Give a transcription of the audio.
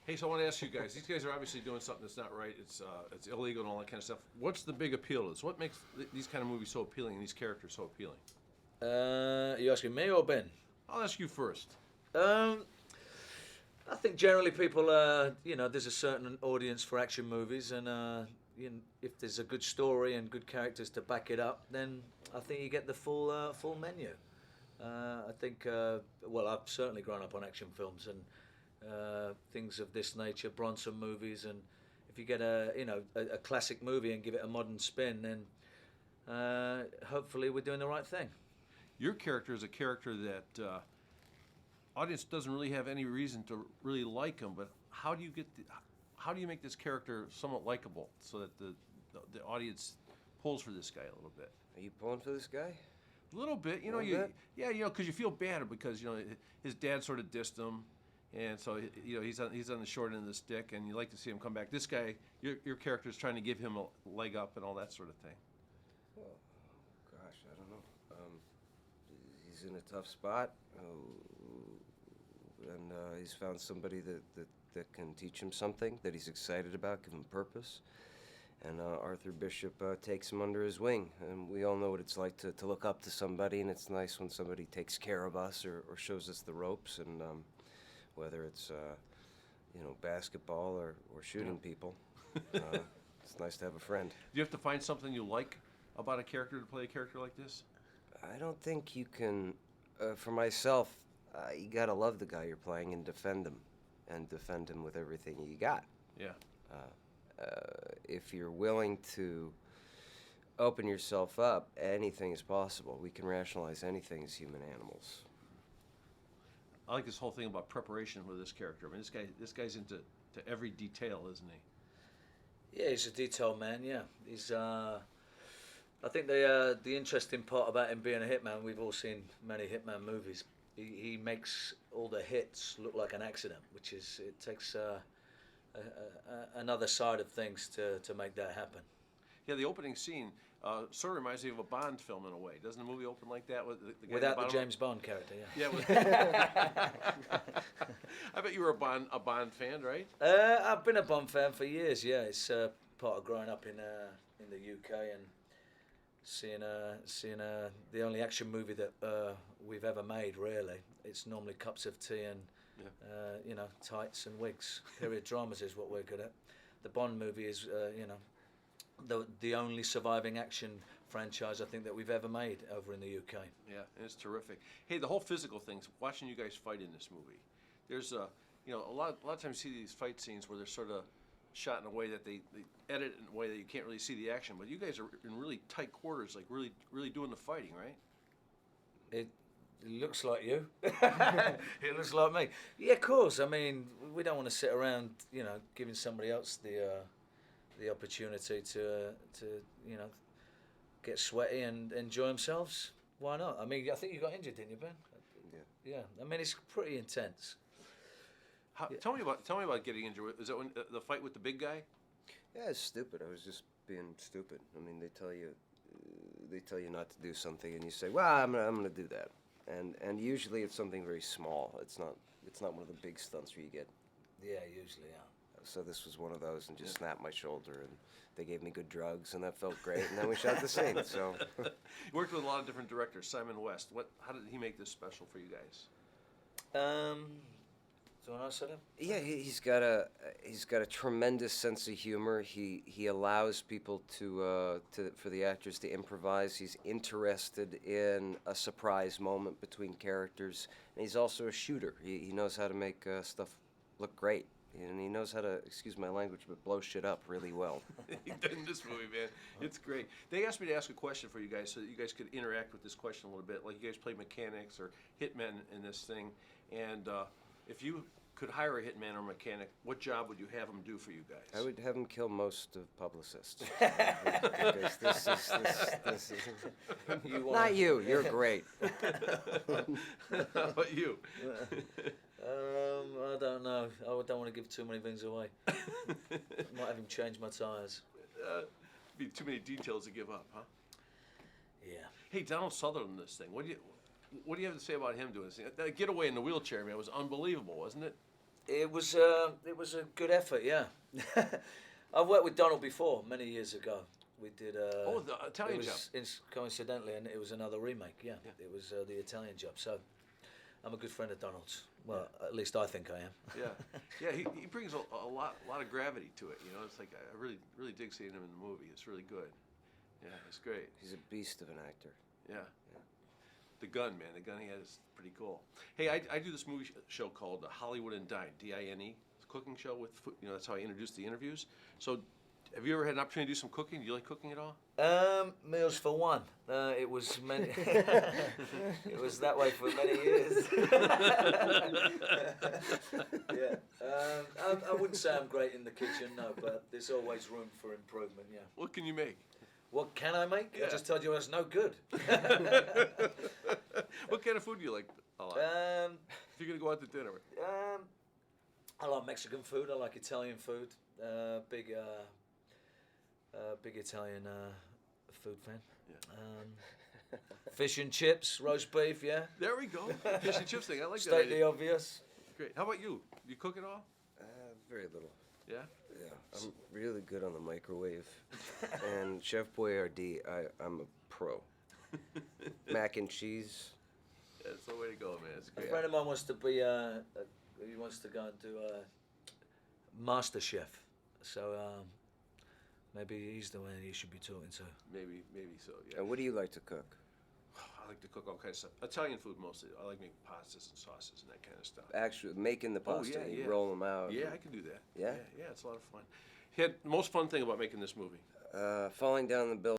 Hey, so I want to ask you guys. These guys are obviously doing something that's not right. It's illegal and all that kind of stuff. What's the big appeal to this? What makes these kind of movies so appealing and these characters so appealing? You asking me or Ben? I'll ask you first. Um, I think generally people, there's a certain audience for action movies, and if there's a good story and good characters to back it up, then I think you get the full menu. I think, I've certainly grown up on action films and things of this nature, Bronson movies, and if you get a classic movie and give it a modern spin, then hopefully we're doing the right thing. Your character is a character that audience doesn't really have any reason to really like him. But how do you make this character somewhat likable so that the audience pulls for this guy a little bit? Are you pulling for this guy? A little bit, because you feel bad because his dad sort of dissed him, and so he's on the short end of the stick, and you like to see him come back. This guy, your character is trying to give him a leg up and all that sort of thing. Well, gosh, I don't know. He's in a tough spot, and he's found somebody that can teach him something that he's excited about, give him purpose. And Arthur Bishop takes him under his wing. And we all know what it's like to look up to somebody, and it's nice when somebody takes care of us or shows us the ropes. And whether it's basketball or shooting people, it's nice to have a friend. Do you have to find something you like about a character to play a character like this? I don't think you can. For myself, you gotta love the guy you're playing and defend him with everything you got. Yeah. If you're willing to open yourself up, anything is possible. We can rationalize anything as human animals. I like this whole thing about preparation with this character. I mean, this guy's into every detail, isn't he? Yeah, he's a detail man. Yeah, he's. I think the interesting part about him being a hitman, we've all seen many hitman movies. He makes all the hits look like an accident, which is it takes another side of things to make that happen. Yeah, the opening scene sort of reminds me of a Bond film in a way. Doesn't the movie open like that with the guy without the James Bond character? Yeah. Yeah. I bet you were a Bond fan, right? I've been a Bond fan for years. Yeah, it's part of growing up in the UK and seeing the only action movie that we've ever made. Really, it's normally cups of tea and tights and wigs. Period dramas is what we're good at. The Bond movie is the only surviving action franchise I think that we've ever made over in the UK. Yeah, and it's terrific. Hey, the whole physical things. Watching you guys fight in this movie, there's a lot of times you see these fight scenes where they're sort of shot in a way that they edit in a way that you can't really see the action. But you guys are in really tight quarters, like really doing the fighting, right? It looks like you. It looks like me. Yeah, of course. I mean, we don't want to sit around, giving somebody else the opportunity to get sweaty and enjoy themselves. Why not? I mean, I think you got injured, didn't you, Ben? Yeah. Yeah. I mean, it's pretty intense. Tell me about getting injured. Is that when the fight with the big guy? Yeah, it's stupid. I was just being stupid. I mean, they tell you not to do something, and you say, "Well, I'm gonna do that." And usually it's something very small. It's not one of the big stunts where you get. Yeah, usually, yeah. So this was one of those, and just snapped my shoulder, and they gave me good drugs, and that felt great. And then we shot the scene. So you worked with a lot of different directors. Simon West. How did he make this special for you guys? Do you want to answer him? Yeah, he's got a tremendous sense of humor. He allows people for the actors to improvise. He's interested in a surprise moment between characters, and he's also a shooter. He knows how to make stuff look great, and he knows how to, excuse my language, but blow shit up really well. He did in this movie, man. It's great. They asked me to ask a question for you guys so that you guys could interact with this question a little bit. Like you guys play mechanics or hitmen in this thing, and if you could hire a hitman or mechanic, what job would you have him do for you guys? I would have him kill most of publicists. Because this is not you. You're great. How about you? I don't know. I don't want to give too many things away. Might have him change my tyres. Be too many details to give up, huh? Yeah. Hey, Donald Sutherland in this thing. What do you have to say about him doing this thing? That getaway in the wheelchair, man, was unbelievable, wasn't it? It was a good effort, yeah. I've worked with Donald before, many years ago. We did. Oh, the Italian it Job. was coincidentally, and it was another remake. Yeah, Yeah. it was the Italian Job. So, I'm a good friend of Donald's. Well, at least I think I am. Yeah. He brings a lot of gravity to it. You know, it's like I really dig seeing him in the movie. It's really good. Yeah, it's great. He's a beast of an actor. Yeah. The gun, man. The gun he had is pretty cool. Hey, I do this movie show called Hollywood and Dine, D-I-N-E. It's a cooking show with food. You know, that's how I introduce the interviews. So, have you ever had an opportunity to do some cooking? Do you like cooking at all? Meals for one. It was many. It was that way for many years. Yeah. I wouldn't say I'm great in the kitchen, no, but there's always room for improvement. Yeah. What can you make? What can I make? Yeah. I just told you I was no good. What kind of food do you like a lot? If you're gonna go out to dinner. I like Mexican food. I like Italian food. Big Italian food fan. Yeah. Fish and chips, roast beef. Yeah. There we go. Fish and chips thing. I like that. State the idea. obvious. Great. How about you? You cook at all? Very little. Yeah. Yeah, I'm really good on the microwave. And Chef Boyardee, I'm a pro. Mac and cheese. That's the way to go, man. It's A great. friend of mine wants to be. He wants to go and do Master Chef. So maybe he's the one you should be talking to. Maybe so. Yeah. And what do you like to cook? I like to cook all kinds of stuff. Italian food mostly. I like making pastas and sauces and that kind of stuff. Actually, making the Oh, pasta, yeah, you yeah. roll them out. Yeah, I can do that. Yeah? Yeah, it's a lot of fun. He had the most fun thing about making this movie. Falling down the building.